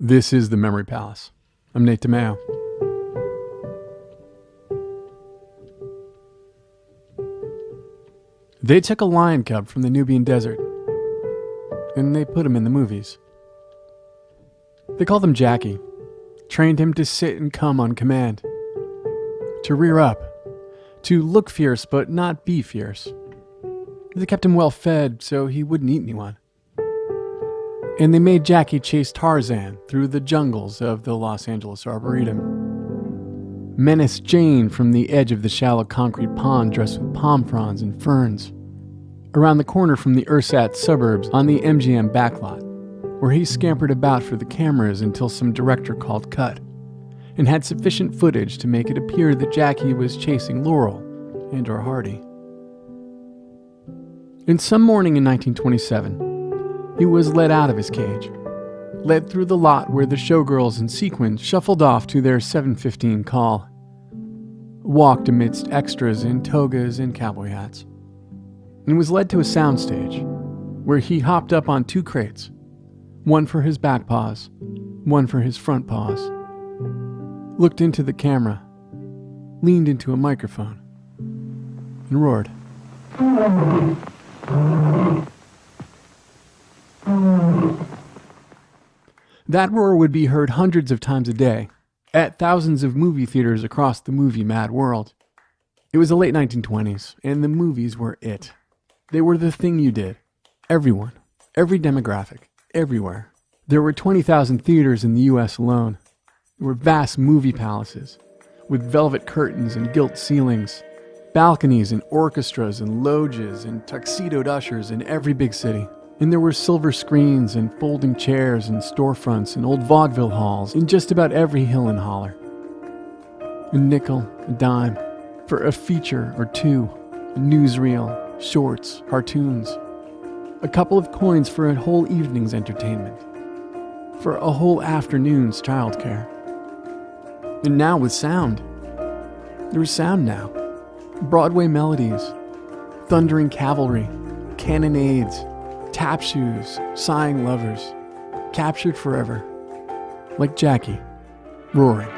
This is the Memory Palace. I'm Nate DiMeo. They took a lion cub from the Nubian desert, and they put him in the movies. They called him Jackie, trained him to sit and come on command, to rear up, to look fierce but not be fierce. They kept him well fed so he wouldn't eat anyone. And they made Jackie chase Tarzan through the jungles of the Los Angeles Arboretum. Menace Jane from the edge of the shallow concrete pond dressed with palm fronds and ferns. Around the corner from the ersatz suburbs on the MGM backlot, where he scampered about for the cameras until some director called cut, and had sufficient footage to make it appear that Jackie was chasing Laurel and or Hardy. And some morning in 1927, he was led out of his cage, led through the lot where the showgirls in sequins shuffled off to their 7:15 call, walked amidst extras in togas and cowboy hats, and was led to a soundstage where he hopped up on two crates, one for his back paws, one for his front paws, looked into the camera, leaned into a microphone, and roared. That roar would be heard hundreds of times a day, at thousands of movie theaters across the movie-mad world. It was the late 1920s, and the movies were it. They were the thing you did. Everyone, every demographic, everywhere. There were 20,000 theaters in the U.S. alone. There were vast movie palaces, with velvet curtains and gilt ceilings, balconies and orchestras and loges and tuxedoed ushers in every big city. And there were silver screens and folding chairs and storefronts and old vaudeville halls in just about every hill and holler. A nickel, a dime, for a feature or two, a newsreel, shorts, cartoons. A couple of coins for a whole evening's entertainment. For a whole afternoon's childcare. And now with sound. There was sound now. Broadway melodies, thundering cavalry, cannonades, tap shoes, sighing lovers, captured forever, like Jackie, roaring.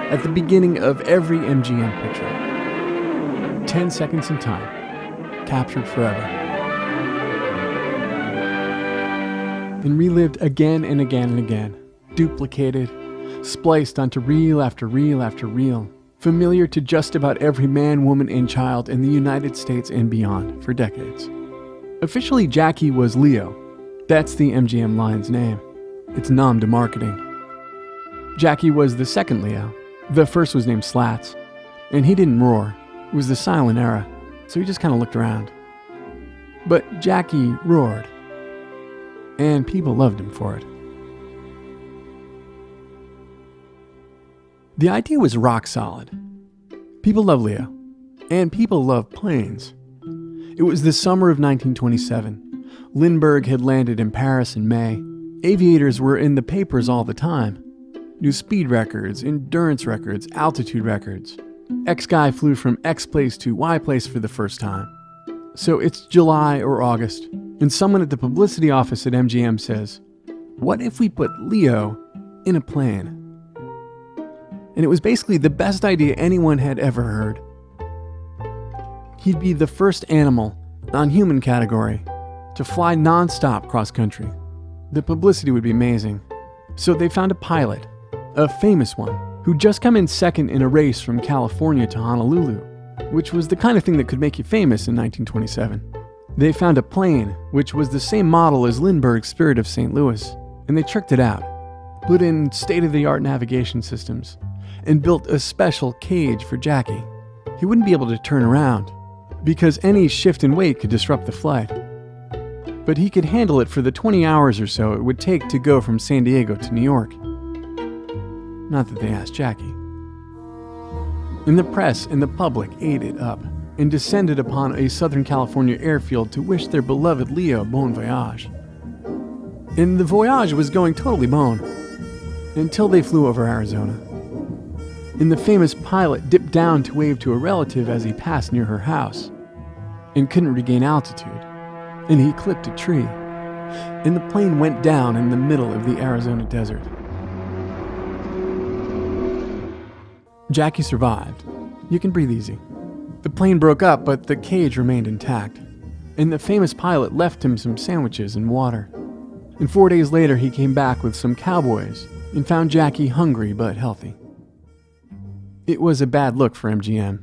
At the beginning of every MGM picture, 10 seconds in time, captured forever. And relived again and again and again, duplicated, spliced onto reel after reel after reel, familiar to just about every man, woman, and child in the United States and beyond for decades. Officially, Jackie was Leo. That's the MGM line's name. It's nom de marketing. Jackie was the second Leo. The first was named Slats, and he didn't roar. It was the silent era, so he just kind of looked around. But Jackie roared, and people loved him for it. The idea was rock solid. People love Leo, and people love planes. It was the summer of 1927. Lindbergh had landed in Paris in May. Aviators were in the papers all the time. New speed records, endurance records, altitude records. X guy flew from X place to Y place for the first time. So it's July or August, and someone at the publicity office at MGM says, "What if we put Leo in a plane?" And it was basically the best idea anyone had ever heard. He'd be the first animal, non-human category, to fly non-stop cross-country. The publicity would be amazing. So they found a pilot, a famous one, who'd just come in second in a race from California to Honolulu, which was the kind of thing that could make you famous in 1927. They found a plane, which was the same model as Lindbergh's Spirit of St. Louis, and they tricked it out, put in state-of-the-art navigation systems, and built a special cage for Jackie. He wouldn't be able to turn around, because any shift in weight could disrupt the flight. But he could handle it for the 20 hours or so it would take to go from San Diego to New York. Not that they asked Jackie. And the press and the public ate it up and descended upon a Southern California airfield to wish their beloved Leo bon voyage. And the voyage was going totally bon, until they flew over Arizona. And the famous pilot dipped down to wave to a relative as he passed near her house, and couldn't regain altitude, and he clipped a tree, and the plane went down in the middle of the Arizona desert. Jackie survived. You can breathe easy. The plane broke up, but the cage remained intact, and the famous pilot left him some sandwiches and water. And 4 days later, he came back with some cowboys and found Jackie hungry but healthy. It was a bad look for MGM,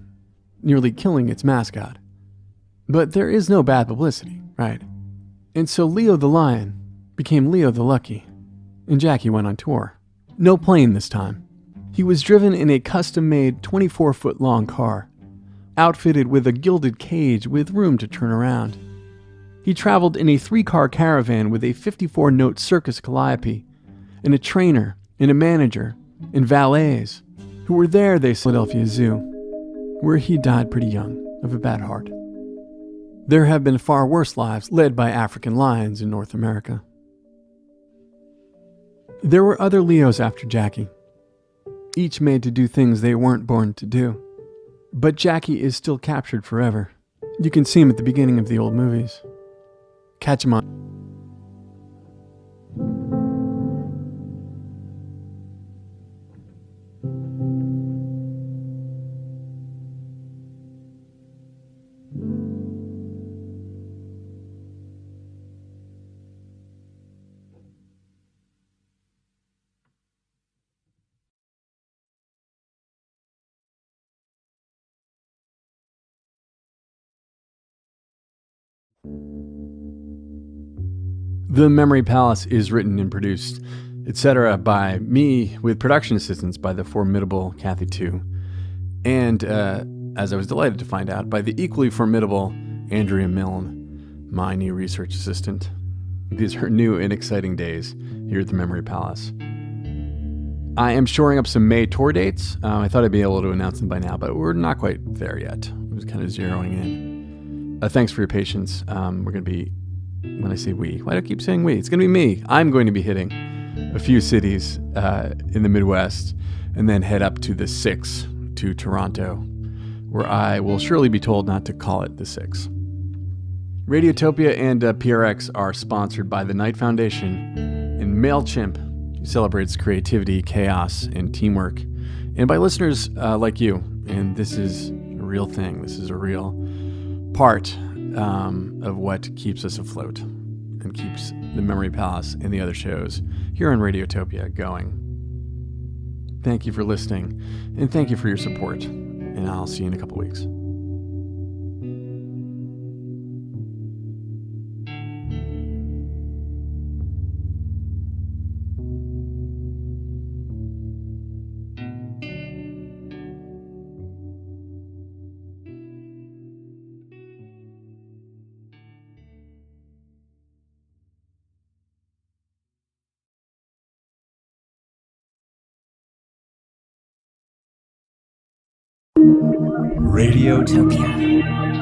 nearly killing its mascot. But there is no bad publicity, right? And so Leo the Lion became Leo the Lucky, and Jackie went on tour. No plane this time. He was driven in a custom-made 24-foot-long car, outfitted with a gilded cage with room to turn around. He traveled in a 3-car caravan with a 54-note circus calliope, and a trainer, and a manager, and valets, who were there, they said, Philadelphia Zoo, where he died pretty young of a bad heart. There have been far worse lives led by African lions in North America. There were other Leos after Jackie, each made to do things they weren't born to do. But Jackie is still captured forever. You can see him at the beginning of the old movies. Catch him on. The Memory Palace is written and produced, etc. by me, with production assistance by the formidable Kathy Tu, and, as I was delighted to find out, by the equally formidable Andrea Milne, my new research assistant. These are new and exciting days here at the Memory Palace. I am shoring up some May tour dates. I thought I'd be able to announce them by now, but we're not quite there yet. I was kind of zeroing in. Thanks for your patience. We're going to be, when I say we, why do I keep saying we? It's going to be me. I'm going to be hitting a few cities in the Midwest and then head up to the 6 to Toronto, where I will surely be told not to call it the 6. Radiotopia and PRX are sponsored by the Knight Foundation and MailChimp, who celebrates creativity, chaos, and teamwork, and by listeners like you. And this is a real thing. This is a real part of what keeps us afloat and keeps the Memory Palace and the other shows here on Radiotopia going. Thank you for listening, and thank you for your support, and I'll see you in a couple weeks. Radiotopia.